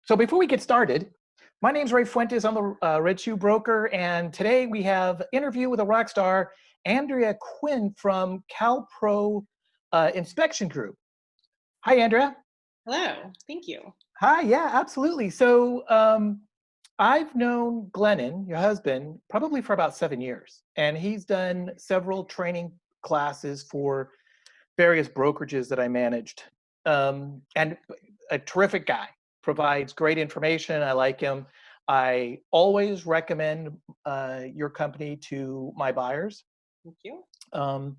So before we get started, my name's Ray Fuentes. I'm the Red Shoe Broker, and today we have an interview with a rock star, Andrea Quyn from CalPro Inspection Group. Hi, Andrea. Hello, thank you. Hi, yeah, absolutely. So I've known Glennon, your husband, probably for about 7 years, and he's done several training classes for various brokerages that I managed. And a terrific guy, provides great information. I like him. I always recommend your company to my buyers. Thank you. Um,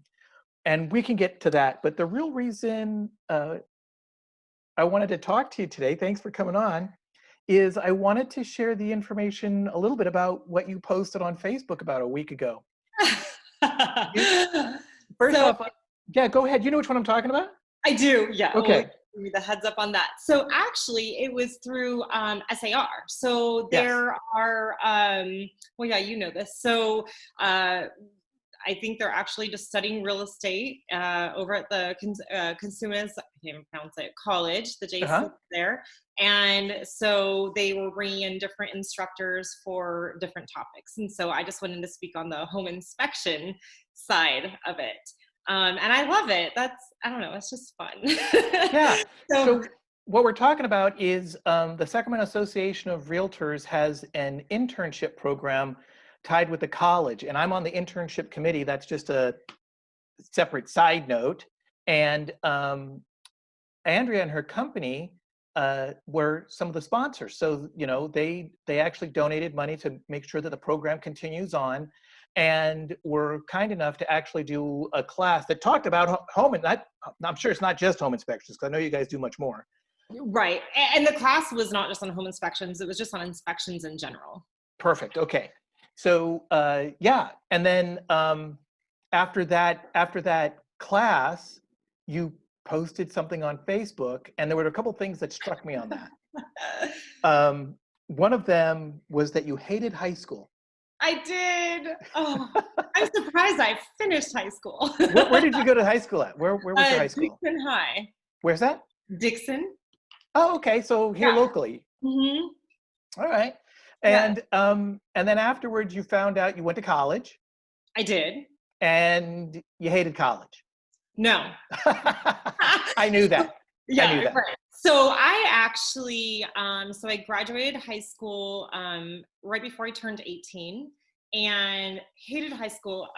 and we can get to that. But the real reason I wanted to talk to you today, thanks for coming on, is I wanted to share the information a little bit about what you posted on Facebook about a week ago. First So off, yeah, go ahead. You know which one I'm talking about? I do, yeah. Okay. Give me the heads up on that. So actually, it was through SAR. So Yes. there are, well, yeah, you know this. So I think they're actually just studying real estate over at the Consumers, I can't even pronounce it, college, the JC there. And so they were bringing in different instructors for different topics. And so I just wanted to speak on the home inspection side of it. And I love it. I don't know, it's just fun. Yeah. So what we're talking about is the Sacramento Association of Realtors has an internship program tied with the college, and I'm on the internship committee. That's just a separate side note. And Andrea and her company were some of the sponsors. So, you know, they actually donated money to make sure that the program continues on, and were kind enough to actually do a class that talked about home, and I'm sure it's not just home inspections, because I know you guys do much more. Right. And the class was not just on home inspections, it was just on inspections in general. Perfect. Okay. So yeah, and then after that class, you posted something on Facebook, and there were a couple things that struck me on that. One of them was that you hated high school. I did. Oh, I'm surprised I finished high school. Where did you go to high school at? Where was your high school? Dixon High. Where's that? Dixon. Oh, okay. So here locally. Mm-hmm. All right. And then afterwards, you found out you went to college. I did. And you hated college. No. I knew that. Yeah, I knew that. Right. So I actually, so I graduated high school right before I turned 18, and hated high school.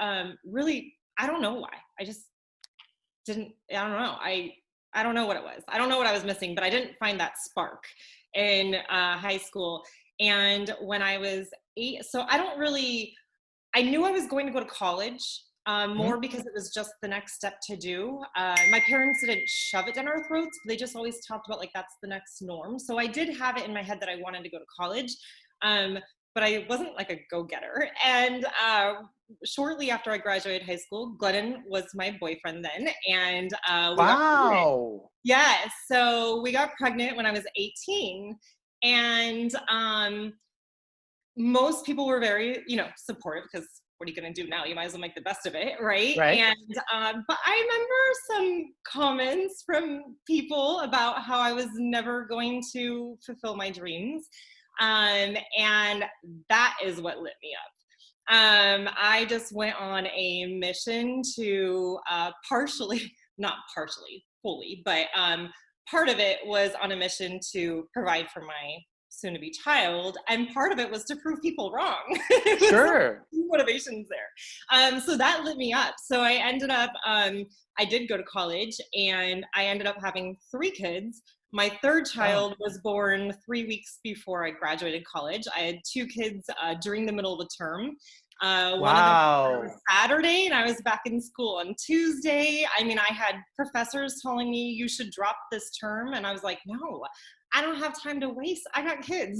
Really, I don't know why. I just didn't, I don't know. I don't know what it was. I don't know what I was missing, but I didn't find that spark in high school. And when I was 8, so I knew I was going to go to college. More because it was just the next step to do. My parents didn't shove it down our throats, but they just always talked about like that's the next norm. So I did have it in my head that I wanted to go to college, but I wasn't like a go-getter. And shortly after I graduated high school, Glennon was my boyfriend then, and we got pregnant. Yeah, so we got pregnant when I was 18, and most people were very, supportive, because what are you going to do now? You might as well make the best of it, right? And but I remember some comments from people about how I was never going to fulfill my dreams, and that is what lit me up. I just went on a mission to fully, but part of it was on a mission to provide for my soon-to-be child, and part of it was to prove people wrong. Sure. Motivations there. So that lit me up. So I ended up, I did go to college, and I ended up having 3 kids. My third child was born 3 weeks before I graduated college. I had 2 kids during the middle of the term. One of them was Saturday, and I was back in school on Tuesday. I mean, I had professors telling me you should drop this term, and I was like, no, I don't have time to waste. I got kids.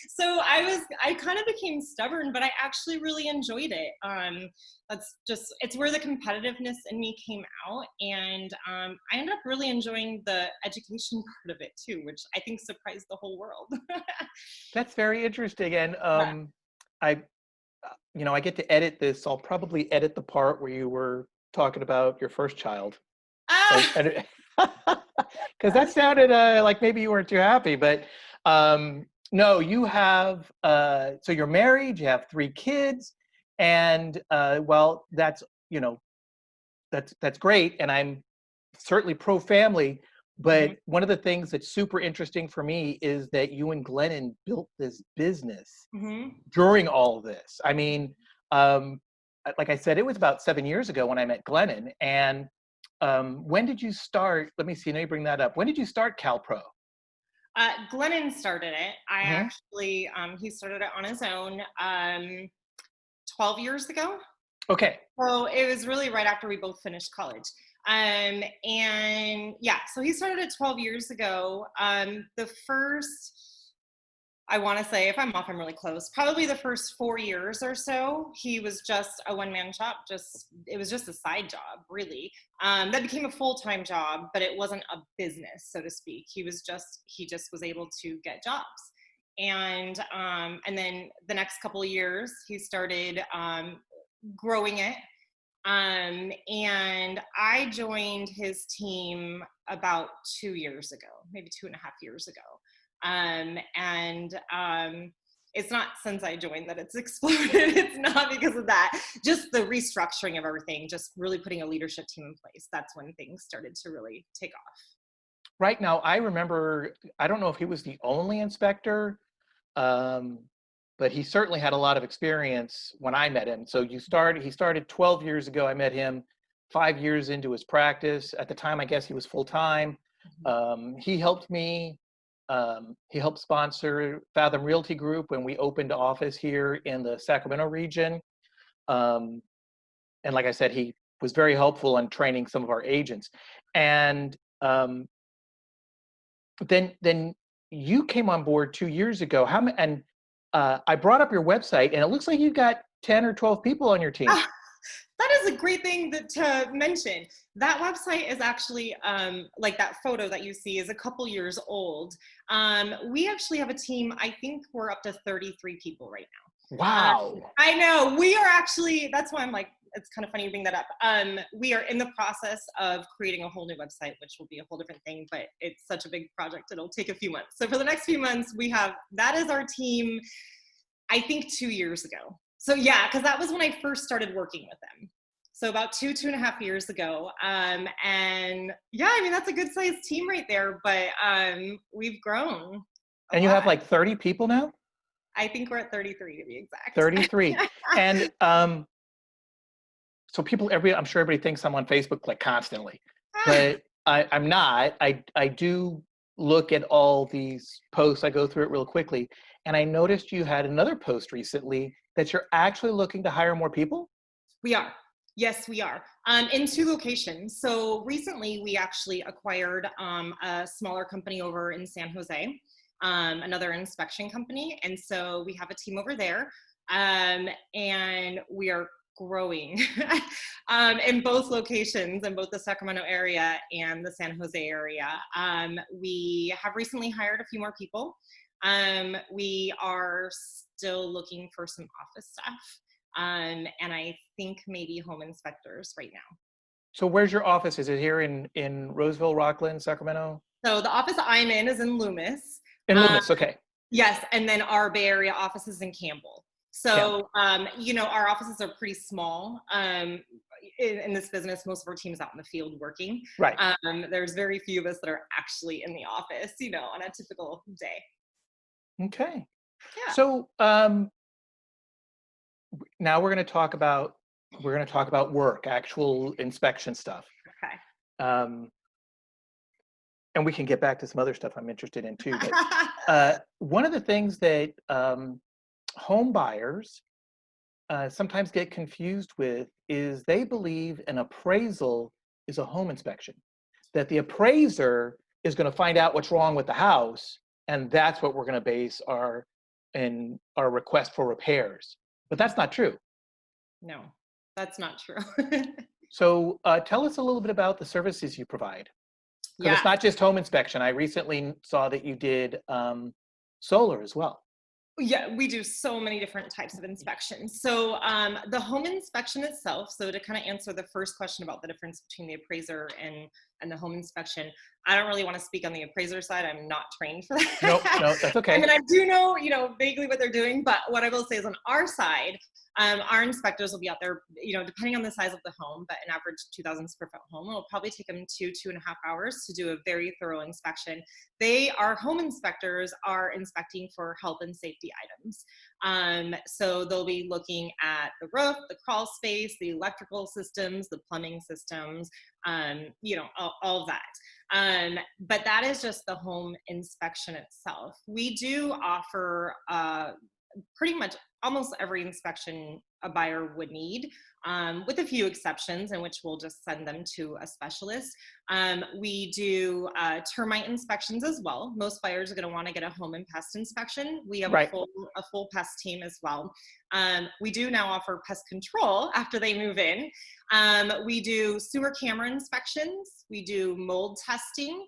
So I kind of became stubborn, but I actually really enjoyed it. It's where the competitiveness in me came out. And I ended up really enjoying the education part of it too, which I think surprised the whole world. That's very interesting. And I get to edit this. I'll probably edit the part where you were talking about your first child. Because that sounded like maybe you weren't too happy, but No, you have, so you're married, you have 3 kids, and, well, that's, you know, that's great, and I'm certainly pro-family, Mhm. but one of the things that's super interesting for me is that you and Glennon built this business Mhm. during all of this. I mean, um, like I said, it was about 7 years ago when I met Glennon, and, when did you start let me see, let me bring that up. When did you start CalPro? Glennon started it. I Mhm. actually, he started it on his own 12 years ago. Okay. So it was really right after we both finished college. And yeah, so he started it 12 years ago. The first, I want to say, if I'm off, I'm really close. Probably the first 4 years or so, he was just a one-man shop. It was just a side job, really. That became a full-time job, but it wasn't a business, so to speak. He just was able to get jobs. And then the next couple of years, he started growing it. And I joined his team about 2 years ago, maybe 2.5 years ago. And it's not since I joined that it's exploded. It's not because of that. Just the restructuring of everything, just really putting a leadership team in place. That's when things started to really take off. Right now, I remember, I don't know if he was the only inspector, um, but he certainly had a lot of experience when I met him. So he started 12 years ago. I met him 5 years into his practice. At the time, I guess he was full time. He helped me. He helped sponsor Fathom Realty Group when we opened office here in the Sacramento region. Um, and like I said, he was very helpful in training some of our agents. And then you came on board 2 years ago. And I brought up your website, and it looks like you've got 10 or 12 people on your team. Ah, that is a great thing to mention. That website is actually, like that photo that you see is a couple years old. We actually have a team, I think we're up to 33 people right now. Wow. I know, we are actually, that's why I'm like, it's kind of funny you bring that up. We are in the process of creating a whole new website, which will be a whole different thing, but it's such a big project, it'll take a few months. So for the next few months, that is our team, I think 2 years ago. So yeah, because that was when I first started working with them. So about 2.5 years ago. And yeah, I mean, that's a good sized team right there, but we've grown a And you have lot. like 30 people now? I think we're at 33 to be exact. 33. And so I'm sure everybody thinks I'm on Facebook like constantly, but I'm not. I do look at all these posts. I go through it real quickly. And I noticed you had another post recently that you're actually looking to hire more people. We are. Yes, we are. In 2 locations. So recently we actually acquired a smaller company over in San Jose, another inspection company. And so we have a team over there. And we are growing in both locations, in both the Sacramento area and the San Jose area. We have recently hired a few more people. We are still looking for some office staff. And I think maybe home inspectors right now. So where's your office? Is it here in Roseville, Rockland, Sacramento? So the office I'm in is in Loomis. In Um, Loomis, okay. yes, and then our Bay Area office is in Campbell. Campbell. So, our offices are pretty small. In this business, most of our team's out in the field working. Right. There's very few of us that are actually in the office, on a typical day. Okay. Yeah. So now we're going to talk about work, actual inspection stuff. Okay. Um, and we can get back to some other stuff I'm interested in too. But one of the things that home buyers sometimes get confused with is they believe an appraisal is a home inspection, that the appraiser is going to find out what's wrong with the house, and that's what we're going to base our request for repairs. But that's not true. No, that's not true. So tell us a little bit about the services you provide. Because it's Yeah. not just home inspection. I recently saw that you did solar as well. Yeah, we do so many different types of inspections. So the home inspection itself, so to kind of answer the first question about the difference between the appraiser and and the home inspection. I don't really want to speak on the appraiser side. I'm not trained for that. Nope, no, that's okay. I mean, I do know, vaguely what they're doing, but what I will say is on our side, our inspectors will be out there, depending on the size of the home, but an average 2,000 square foot home, it'll probably take them 2.5 hours to do a very thorough inspection. Our home inspectors are inspecting for health and safety items. So they'll be looking at the roof, the crawl space, the electrical systems, the plumbing systems, all of that. But that is just the home inspection itself. We do offer pretty much almost every inspection a buyer would need, with a few exceptions in which we'll just send them to a specialist. We do termite inspections as well. Most buyers are going to want to get a home and pest inspection. We have Right. a full pest team as well. We do now offer pest control after they move in. We do sewer camera inspections. We do mold testing,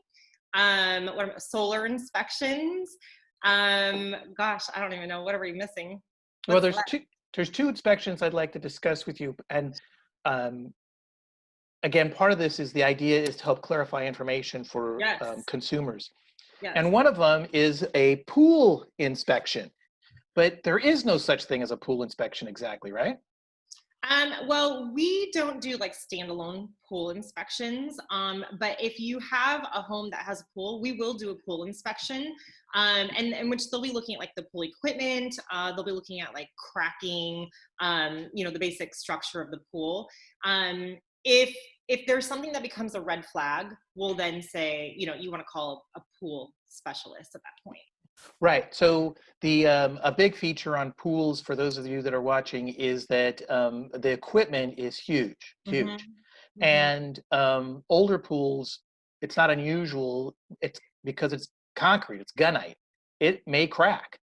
solar inspections. Gosh, I don't even know. What are we missing? Well, there's two inspections I'd like to discuss with you. And again, part of this is the idea is to help clarify information for consumers. Yes. And one of them is a pool inspection. But there is no such thing as a pool inspection exactly, right? Well, we don't do like standalone pool inspections, but if you have a home that has a pool, we will do a pool inspection, and in which they'll be looking at like the pool equipment, they'll be looking at like cracking, the basic structure of the pool. If there's something that becomes a red flag, we'll then say, you want to call a pool specialist at that point. Right. So a big feature on pools, for those of you that are watching, is that the equipment is huge. Mm-hmm. And older pools, it's not unusual. It's because it's concrete, it's gunite. It may crack.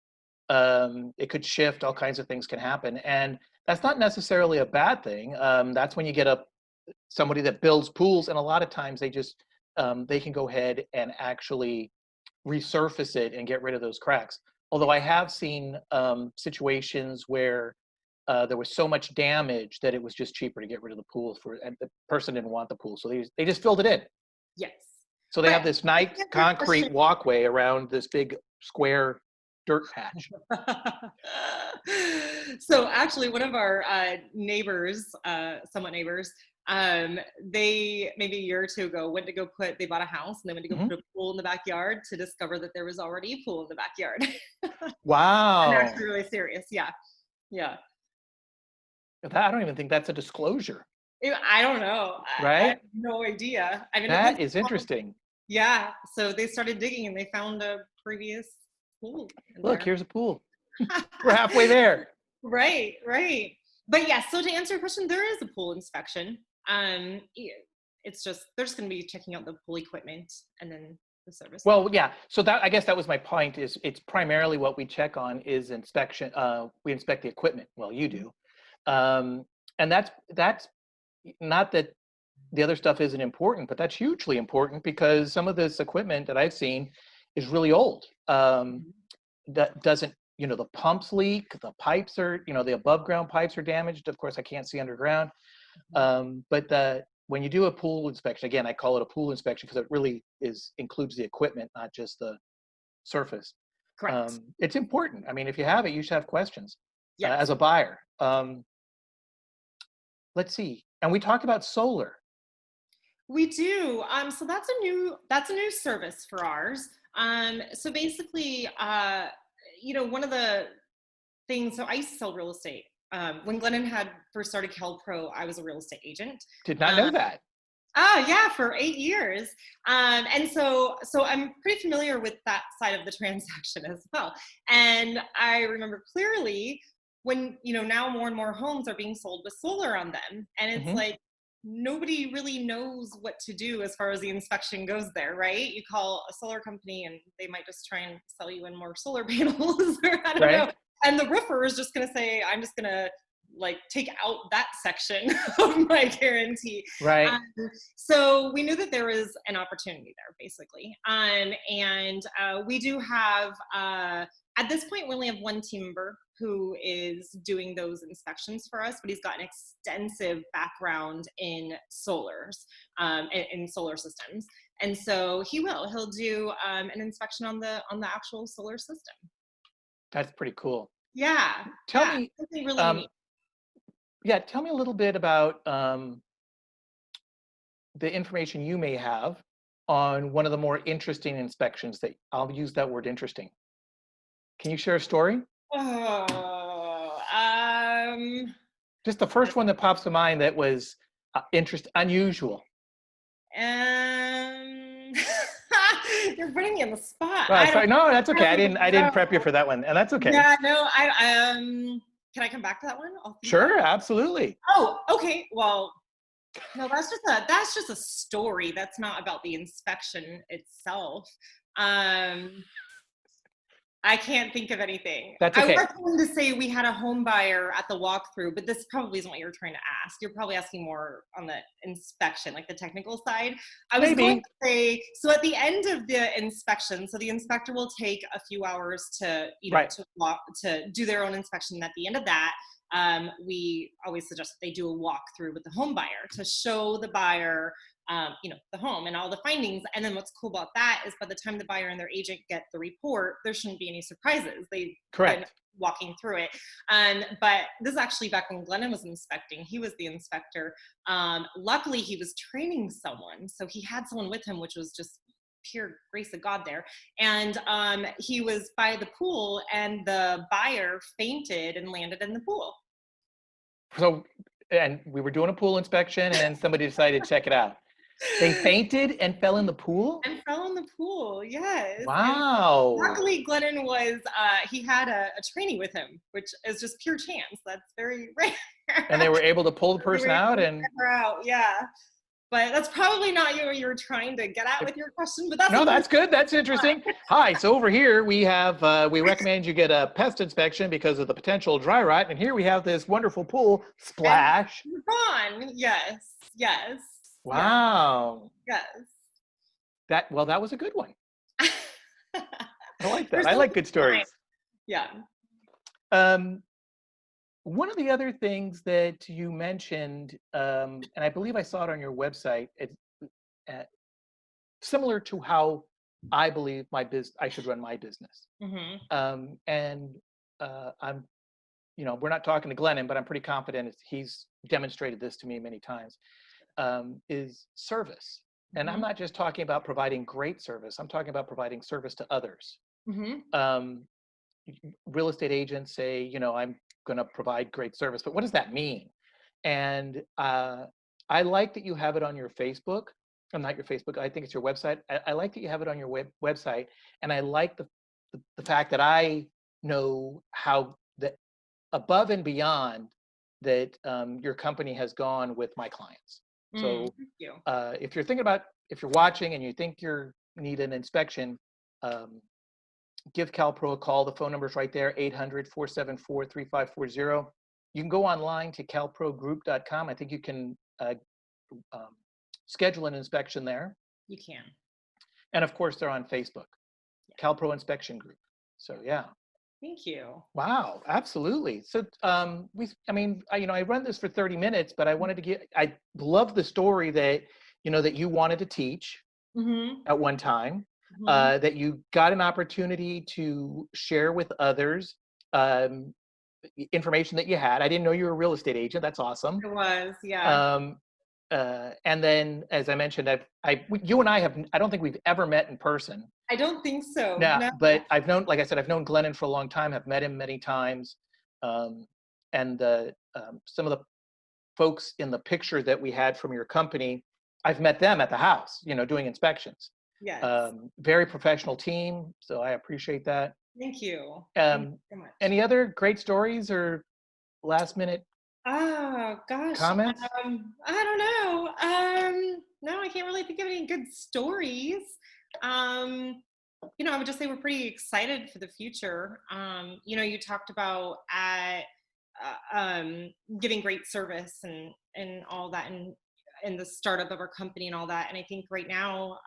It could shift. All kinds of things can happen, and that's not necessarily a bad thing. That's when you get somebody that builds pools, and a lot of times they can go ahead and actually resurface it and get rid of those cracks. Although I have seen situations where there was so much damage that it was just cheaper to get rid of the pool and the person didn't want the pool, so they just filled it in. Yes. So they have this nice concrete walkway around this big square dirt patch. So actually, one of our neighbors, somewhat neighbors, they maybe a year or two ago they bought a house and they went to go put a pool in the backyard to discover that there was already a pool in the backyard. Wow. And actually really serious. Yeah. I don't even think that's a disclosure. I don't know. Right? I have no idea. I mean, that is interesting. Yeah. So they started digging and they found a previous pool. Look, here's a pool. We're halfway there. Right. But yeah, so to answer your question, there is a pool inspection. It's just, they're just going to be checking out the pool equipment and then the service. Well, yeah. So I guess that was my point, is it's primarily what we check on is inspection. We inspect the equipment. Well, you do. And that's not that the other stuff isn't important, but that's hugely important because some of this equipment that I've seen is really old. That doesn't, the pumps leak, the pipes are, the above ground pipes are damaged. Of course, I can't see underground. But when you do a pool inspection, again, I call it a pool inspection because it really includes the equipment, not just the surface. Correct. It's important. I mean, if you have it, you should have questions as a buyer. Let's see. And we talked about solar. We do. So that's a new service for ours. So basically, one of the things, so I used to sell real estate. When Glennon had first started CalPro, I was a real estate agent. Did not know that. Yeah, for 8 years. And so I'm pretty familiar with that side of the transaction as well. And I remember clearly when, now more and more homes are being sold with solar on them. And it's like, nobody really knows what to do as far as the inspection goes there, right? You call a solar company and they might just try and sell you in more solar panels or I don't know. And the roofer is just going to say, I'm just going to take out that section of my guarantee. Right. So we knew that there was an opportunity there basically. And we do have At this point, we only have one team member who is doing those inspections for us, but he's got an extensive background in solars, in solar systems. And so he'll do an inspection on the actual solar system. That's pretty cool. Yeah. Tell me, something really neat. Yeah, tell me a little bit about the information you may have on one of the more interesting inspections that I'll use that word interesting. Can you share a story? Oh, Just the first one that pops to mind that was unusual. You're putting me on the spot. Sorry. No, that's okay. I didn't prep you for that one, and that's okay. Yeah, no, can I come back to that one? Sure, absolutely. Oh, okay. Well, no, that's just a story. That's not about the inspection itself. I can't think of anything. That's okay. I was going to say we had a home buyer at the walkthrough, but this probably isn't what you're trying to ask. You're probably asking more on the inspection, like the technical side. I was going to say, so at the end of the inspection, so the inspector will take a few hours to, to do their own inspection. And at the end of that, we always suggest that they do a walkthrough with the home buyer to show the buyer the home and all the findings. And then what's cool about that is by the time the buyer and their agent get the report, there shouldn't be any surprises. They've been walking through it. But this is actually back when Glennon was inspecting. He was the inspector. Luckily, he was training someone. So he had someone with him, which was just pure grace of God there. And he was by the pool and the buyer fainted and landed in the pool. So, and we were doing a pool inspection and then somebody decided to check it out. They fainted and fell in the pool? And fell in the pool, yes. Wow. And luckily, Glennon was, he had a trainee with him, which is just pure chance. That's very rare. And they were able to pull the person out and... Her out, yeah. But that's probably not you were trying to get at with your question, but that's... No, that's good. That's interesting. Hi, so over here we have, we recommend you get a pest inspection because of the potential dry rot. And here we have this wonderful pool splash. And you're gone. Yes. Wow. Yes. That was a good one. I like that. I like good stories. Yeah. One of the other things that you mentioned, and I believe I saw it on your website, it's similar to how I believe I should run my business. Mm-hmm. I'm, we're not talking to Glennon, but I'm pretty confident he's demonstrated this to me many times. Is service. And I'm not just talking about providing great service. I'm talking about providing service to others. Mm-hmm. Real estate agents say, I'm going to provide great service, but what does that mean? And I like that you have it on your Facebook. Not your Facebook. I think it's your website. I like that you have it on your website. And I like the fact that I know how that above and beyond that your company has gone with my clients. So if you're watching and you think you need an inspection, give CalPro a call. The phone number is right there, 800-474-3540. You can go online to calprogroup.com. I think you can schedule an inspection there. You can. And of course, they're on Facebook, CalPro Inspection Group. So yeah. Thank you. Wow, absolutely. So I run this for 30 minutes, but I love the story that, that you wanted to teach at one time, that you got an opportunity to share with others information that you had. I didn't know you were a real estate agent. That's awesome. It was, yeah. And then, as I mentioned, you and I don't think we've ever met in person. I don't think so. No. But I've known Glennon for a long time. I've met him many times. And some of the folks in the picture that we had from your company, I've met them at the house, doing inspections. Yes. Very professional team. So I appreciate that. Thank you. Thank you so much. Any other great stories or last minute comments? I don't know. No, I can't really think of any good stories. I would just say we're pretty excited for the future. You talked about giving great service and all that and the startup of our company and all that. And I think right now,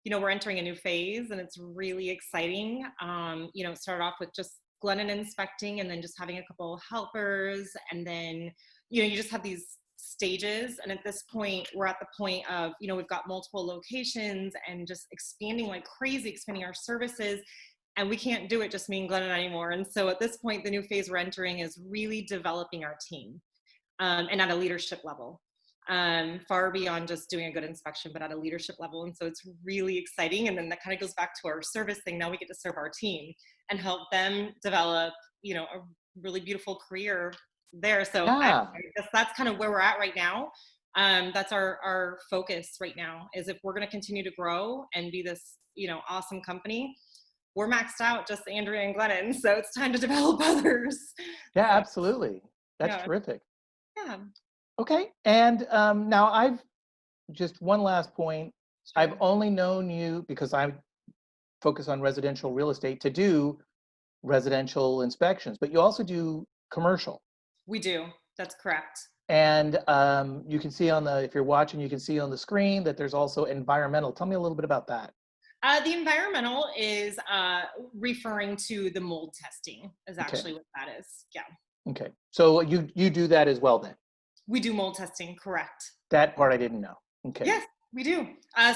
we're entering a new phase and it's really exciting. It started off with just Glennon inspecting and then just having a couple of helpers. And then, you just have these stages. And at this point, we're at the point of, we've got multiple locations and just expanding like crazy, expanding our services. And we can't do it just me and Glennon anymore. And so at this point, the new phase we're entering is really developing our team and at a leadership level. Far beyond just doing a good inspection, but at a leadership level. And so it's really exciting. And then that kind of goes back to our service thing. Now we get to serve our team and help them develop, a really beautiful career there. So I guess that's kind of where we're at right now. That's our focus right now, is if we're going to continue to grow and be this, awesome company, we're maxed out, just Andrea and Glennon. So it's time to develop others. Yeah, absolutely. That's terrific. Yeah. Okay. And now I've just one last point. Sure. I've only known you because I focus on residential real estate to do residential inspections, but you also do commercial. We do. That's correct. And you can see if you're watching, you can see on the screen that there's also environmental. Tell me a little bit about that. The environmental is referring to the mold testing is actually what that is. Yeah. Okay. So you do that as well then? We do mold testing, correct. That part I didn't know. Okay. Yes, we do.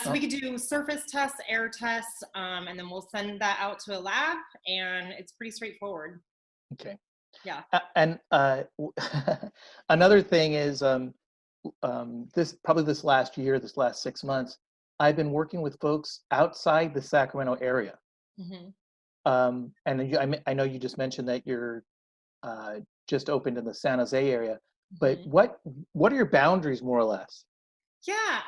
So we could do surface tests, air tests, and then we'll send that out to a lab, and it's pretty straightforward. Okay. Yeah. And another thing is this last 6 months, I've been working with folks outside the Sacramento area. Mm-hmm. And I know you just mentioned that you're just opened in the San Jose area, but what are your boundaries more or less? Yeah,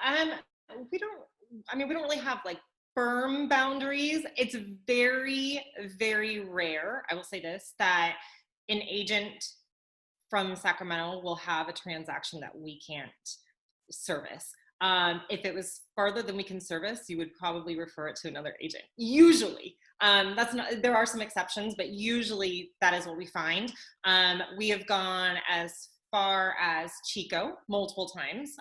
we don't really have like firm boundaries. It's very, very rare, I will say this, that an agent from Sacramento will have a transaction that we can't service. If it was farther than we can service, you would probably refer it to another agent. Usually, there are some exceptions, but usually that is what we find. We have gone as far as Chico multiple times.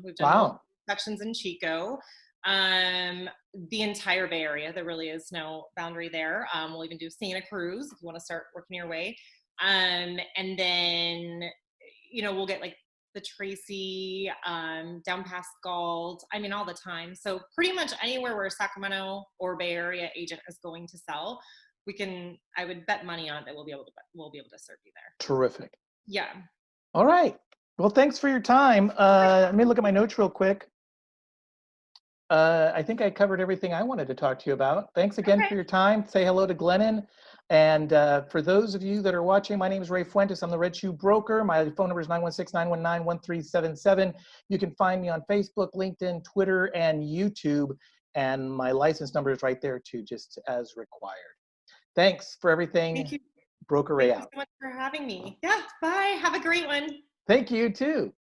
We've done inspections in Chico. The entire Bay Area, there really is no boundary there. We'll even do Santa Cruz if you want to start working your way. And then, we'll get like the Tracy, down past Galt, all the time. So pretty much anywhere where a Sacramento or Bay Area agent is going to sell, I would bet money on it that we'll be able to serve you there. Terrific. Yeah. All right. Well, thanks for your time. Let me look at my notes real quick. I think I covered everything I wanted to talk to you about. Thanks again for your time. Say hello to Glennon. And for those of you that are watching, my name is Ray Fuentes. I'm the Red Shoe Broker. My phone number is 916-919-1377. You can find me on Facebook, LinkedIn, Twitter, and YouTube. And my license number is right there too, just as required. Thanks for everything. Thank you. Broker Ray out. Thank you so much for having me. Yeah, bye. Have a great one. Thank you too.